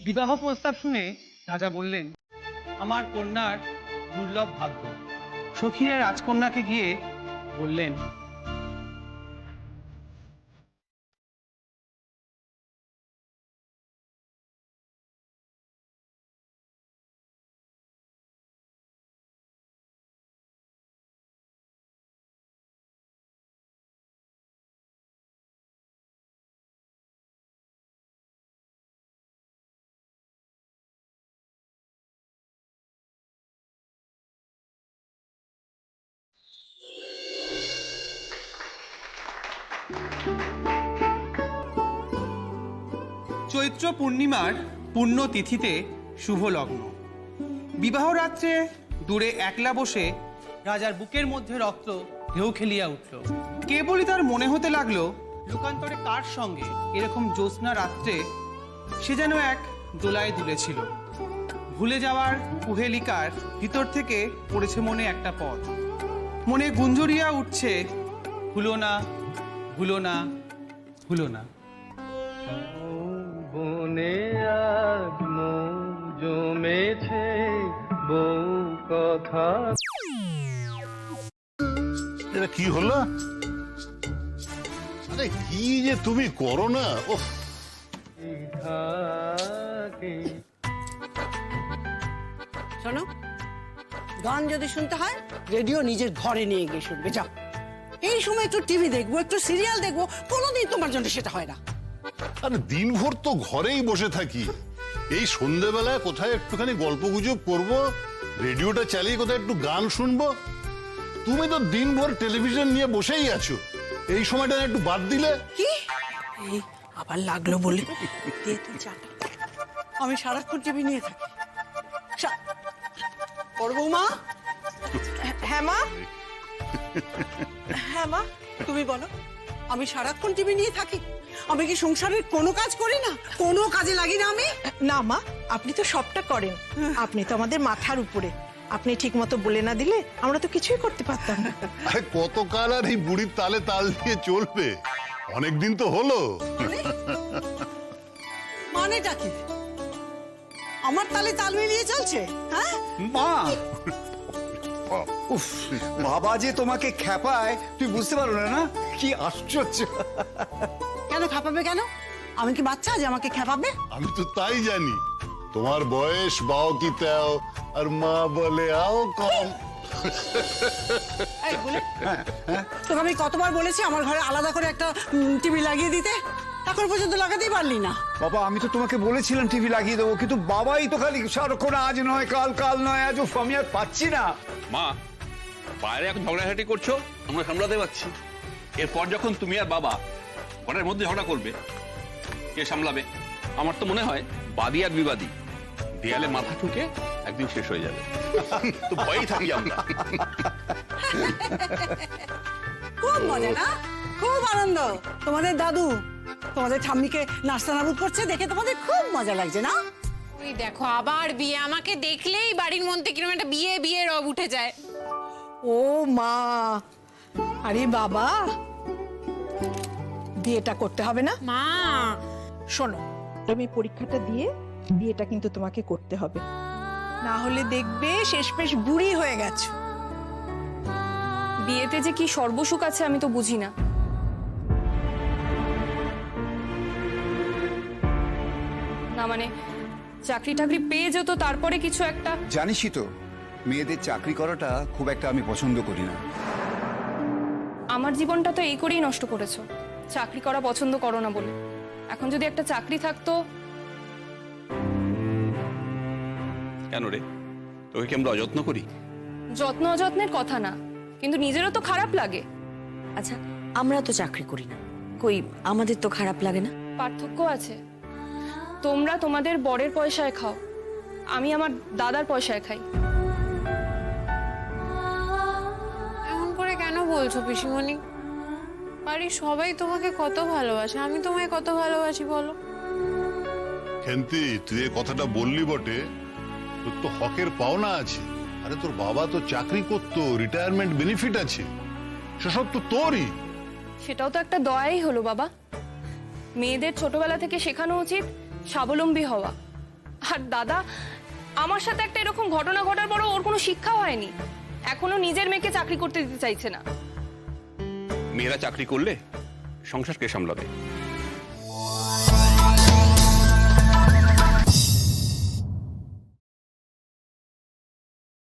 বিবাহ প্রস্তাব শুনে রাজা বললেন, আমার কন্যার দুর্লভ ভাগ্য। সখীরা রাজকন্যাকে গিয়ে বললেন, চৈত্র পূর্ণিমার পুণ্য তিথিতে শুভ লগ্ন। বিবাহ রাত্রে দূরে একলা বসে রাজার বুকের মধ্যে রক্ত ঢেউ খেলিয়া উঠল। কেবলই তার মনে হতে লাগলো, লোকান্তরে কার সঙ্গে এরকম জ্যোৎস্না রাত্রে সে যেন এক দোলায় দুলেছিল। ভুলে যাওয়ার কুহেলিকার ভিতর থেকে পড়েছে মনে একটা পথ। মনে গুঞ্জরিয়া উঠছে, ভুলো না, ভুলো না, ভুলো না। বনে আজ মৌ জমেছে বউ কথা। এটা কি হলো? আরে কি যে তুমি করো না। শোনো, গান যদি শুনতে হয় রেডিও নিজের ঘরে নিয়ে গিয়ে শুনবে। যাও, এই সময় একটু টিভি দেখবো, একটু সিরিয়াল দেখবো, কোনোদিন তোমার জন্য সেটা হয় না। আরে দিনভর তো ঘরেই বসে থাকি, এই সন্ধ্যেবেলায় কোথায় একটুখানি গল্প গুজব করবো, রেডিওটা চালিয়ে কোথায় একটু গান শুনবো। তুমি তো দিনভর টেলিভিশন নিয়ে বসেই আছো, এই সময়টা একটু বাদ দিলে। কি এই আবার লাগলো বলে? আমি সারাক্ষণ টিভি নিয়ে থাকি। বৌমা। হ্যাঁ মা, হ্যাঁ মা, তুমি বলো, আমি সারাক্ষণ টিভি নিয়ে থাকি? আমি কি সংসারের কোনো কাজ করি না? কোনো কাজে লাগি না আমি? না মা, আপনি তো সবটা করেন। আপনি তো আমাদের মাথার উপরে। আপনি ঠিক মতো বলে না দিলে আমরা তো কিছুই করতে পারতাম না। আরে কতকাল আর এই বুড়ির তালে তাল দিয়ে চলবে? অনেকদিন তো হলো। মানেটা কি? আমার তালে তাল মিলিয়ে চলছে? হ্যাঁ মা, উফ, বাবা যে তোমাকে খেপায় তুই বুঝতে পারো না? কি আশ্চর্য! কেন খেপাবে? কেন আমি কি বাচ্চা যে আমাকে খেপাবে? আমি তো তাই জানি, তোমার বয়স বাও কি তেও, আর মা বলে আও কম। তোকে আমি কতবার বলেছি আমার ঘরে আলাদা করে একটা টিভি লাগিয়ে দিতে, এখন পর্যন্ত লাগাতেই পারলি না। বাবা, আমি তো তোমাকে বলেছিলাম টিভি লাগিয়ে দেবো, কিন্তু বাবাই তো খালি সারাক্ষণ আজ নয় কাল, কাল নয় আজ। আমি আর পাচ্ছি না। মা, বাইরে এখন ঝগড়াঝাটি করছো, আমরা সামলাতে পারছি। এরপর যখন তুমি আর বাবা ঘরের মধ্যে ঝগড়া করবে, কে সামলাবে? আমার তো মনে হয় বাদী আর বিবাদী দেয়ালে মাথা ঠুকে একদিন শেষ হয়ে যাবে। তো ভয়ই থাকি আমরা। খুব মজা না? খুব আনন্দ। তোমাদের দাদু তোমাদের ঠাম্মিকে নাস্তা নাবুদ করছে দেখে তোমাদের খুব মজা লাগছে না? ওই দেখো আবার বিয়ে, আমাকে দেখলেই বাড়ির মধ্যে কিরকম একটা বিয়ে বিয়ে রব উঠে যায়। ও মা, আরে বাবা, বিয়েটা করতে হবে না? মা শোনো, তুমি পরীক্ষাটা দিয়ে বিয়েটা কিন্তু তোমাকে করতে হবে, না হলে দেখবে শেষমেশ বুড়ি হয়ে গেছো। বিয়েতে যে কি সর্বসুখ আছে আমি তো বুঝি না। না মানে চাকরি টাকরি পেয়ে যেত, তারপরে কিছু একটা। জানিসই তো, মেয়েদের চাকরি করাটা খুব একটা আমি পছন্দ করি না। আমার জীবনটা তো এই করেই নষ্ট করেছো, চাকরি করা পছন্দ করো না বলে। এখন যদি একটা চাকরি থাকতো। কেন রে, তোকে কি আমরা অযত্ন করি? যত্ন অযত্নের কথা না, কিন্তু নিজেরও তো খারাপ লাগে। আচ্ছা, আমরা তো চাকরি করি না, কই আমাদের তো খারাপ লাগে না? পার্থক্য আছে। তোমরা তোমাদের বরের পয়সায় খাও, আমি আমার দাদার পয়সায় খাই। এমন করে কেন বলছো পিসিমণি? বাড়ির সবাই তোমাকে কত ভালোবাসে, আমি তোমায় কত ভালোবাসি বলো। খেন্তি, তুই এই কথাটা বললি বটে, তোর তো হকের পাওনা আছে। আরে তোর বাবা তো চাকরি করতো, রিটায়ারমেন্ট বেনিফিট আছে। সেসব তো তোরই। সেটাও তো একটা দয়াই হলো বাবা। মেয়েদের ছোটবেলা থেকে শেখানো উচিত স্বাবলম্বী হওয়া। আর দাদা, আমার সাথে একটা এরকম ঘটনা ঘটার পরও ওর কোনো শিক্ষা হয়নি, এখনো নিজের মেয়েকে চাকরি করতে দিতে চাইছে না। মেয়েরা চাকরি করলে সংসার কে সামলাবে?